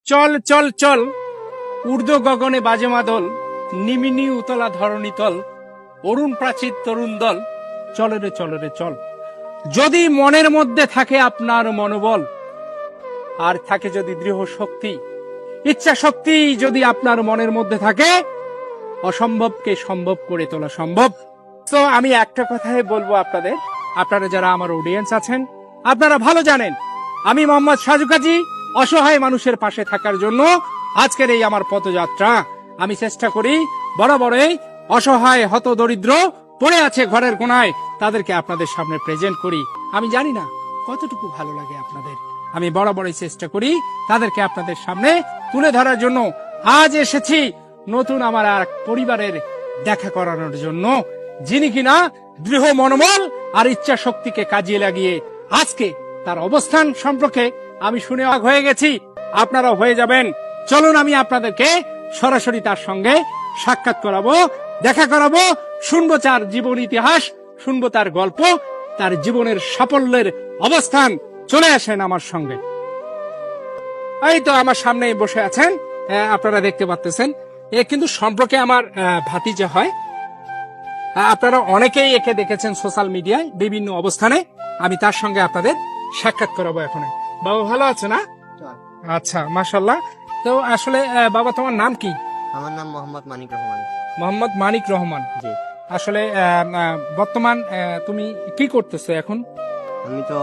চল চল চল ঊর্ধ্ব গগনে বাজে মাদল, নিমিনি উতলা ধরণী তল, অরুণ প্রাচীর তরুণ দল, চল রে চল রে চল। যদি মনের মধ্যে থাকে আপনার মনোবল, আর থাকে যদি দৃঢ় শক্তি, ইচ্ছা শক্তি যদি আপনার মনের মধ্যে থাকে, অসম্ভবকে সম্ভব করে তোলা সম্ভব। তো আমি একটা কথাই বলবো আপনাদের, আপনারা যারা আমার অডিয়েন্স আছেন, আপনারা ভালো জানেন আমি মোহাম্মদ সাজু কাজী অসহায় মানুষের পাশে থাকার জন্য আজকের এই আমার পদযাত্রা। আমি চেষ্টা করি বরাবরই অসহায় হতদরিদ্র পড়ে আছে ঘরের কোনায়, তাদেরকে আপনাদের সামনে প্রেজেন্ট করি। আমি জানি না কতটুকু ভালো লাগে আপনাদের, আমি বরাবরই চেষ্টা করি তাদেরকে আপনাদের সামনে তুলে ধরার জন্য। আজ এসেছি নতুন আমার আর পরিবারের দেখা করানোর জন্য, যিনি কিনা দৃঢ় মনোবল আর ইচ্ছা শক্তিকে কাজে লাগিয়ে আজকে তার অবস্থান সম্পর্কে আমি শুনে অবাক হয়ে গেছি, আপনারাও হয়ে যাবেন। চলুন আমি আপনাদেরকে সরাসরি তার সঙ্গে সাক্ষাৎ করাবো, দেখা করাবো, শুনবো তার জীবন ইতিহাস, শুনবো তার গল্প, তার জীবনের সাফল্যের অবস্থান। চলে আসেন আমার সঙ্গে। এই তো আমার সামনে বসে আছেন, আপনারা দেখতে পাচ্ছেন। এ কিন্তু সম্পর্কে আমার ভাতিজা হয়। আপনারা অনেকেই একে দেখেছেন সোশ্যাল মিডিয়ায় বিভিন্ন অবস্থানে। আমি তার সঙ্গে আপনাদের সাক্ষাৎ করাবো এখন। বাবা ভালো আছে না? আচ্ছা, মাশাআল্লাহ। তো আসলে বাবা তোমার নাম কি? আমার নাম মোহাম্মদ মানিক রহমান। মোহাম্মদ মানিক রহমান। জি। আসলে বর্তমান তুমি কি করতেছো এখন? আমি তো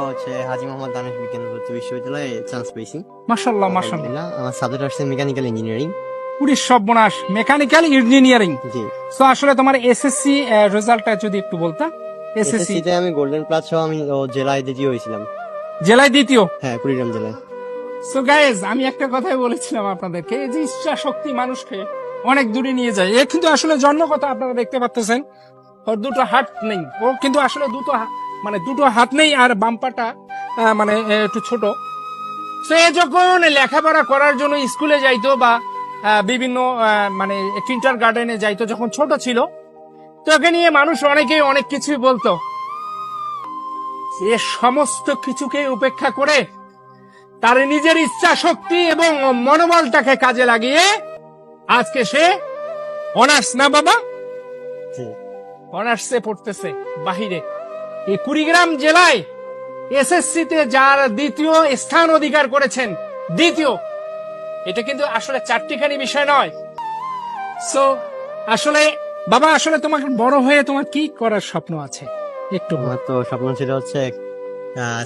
হাজী মোহাম্মদ দানেশ বিজ্ঞান প্রযুক্তি বিশ্ববিদ্যালয়ে চান্স পেয়েছি। মাশাআল্লাহ মাশাআল্লাহ। আলহামদুলিল্লাহ। আমার সাবজেক্ট হচ্ছে মেকানিক্যাল ইঞ্জিনিয়ারিং। পুরি সর্বনাশ, মেকানিক্যাল ইঞ্জিনিয়ারিং। জি। তো আসলে তোমার এসএসসি রেজাল্টটা যদি একটু বলতা। এসএসসি তে আমি গোল্ডেন প্লাস সহ আমি জেলায় দ্বিতীয় হয়েছিলাম। জেলায় দ্বিতীয়? হ্যাঁ, কুড়িগ্রাম জেলায়। সো গাইজ, আমি একটা কথাই বলেছিলাম আপনাদেরকে, এই যে ইচ্ছা শক্তি মানুষকে অনেক দূরে নিয়ে যায়। এ কিন্তু আসলে জন্মগত, আপনারা দেখতে পাচ্ছেন ওর দুটো হাত নেই, ও কিন্তু আসলে দুটো হাত নেই, আর বাম্পাটা মানে একটু ছোট। সে যখন লেখাপড়া করার জন্য স্কুলে যাইতো বা বিভিন্ন মানে কিন্ডার গার্ডেনে যাইতো, যখন ছোট ছিল, তোকে নিয়ে মানুষ অনেকেই অনেক কিছুই বলতো। এ সমস্ত কিছুকে উপেক্ষা করে তার নিজের ইচ্ছা শক্তি এবং মনোবলটাকে কাজে লাগিয়ে আজকে সে অনার্স, না বাবা, জি। অনার্সে পড়তেছে বাহিরে। এই কুড়িগ্রাম জেলায় এসএসসি তে যার দ্বিতীয় স্থান অধিকার করেছেন, দ্বিতীয়, এটা কিন্তু আসলে চারটিখানি বিষয় নয়। সো আসলে বাবা, আসলে তোমাকে বড় হয়ে তোমার কি করার স্বপ্ন আছে একটু? আমার তো স্বপ্ন ছিল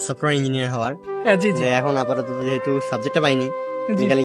সফটওয়্যার ইঞ্জিনিয়ার হওয়ার। জি জি এখন আপাতত যেহেতু সাবজেক্টটা পাইনি, জি।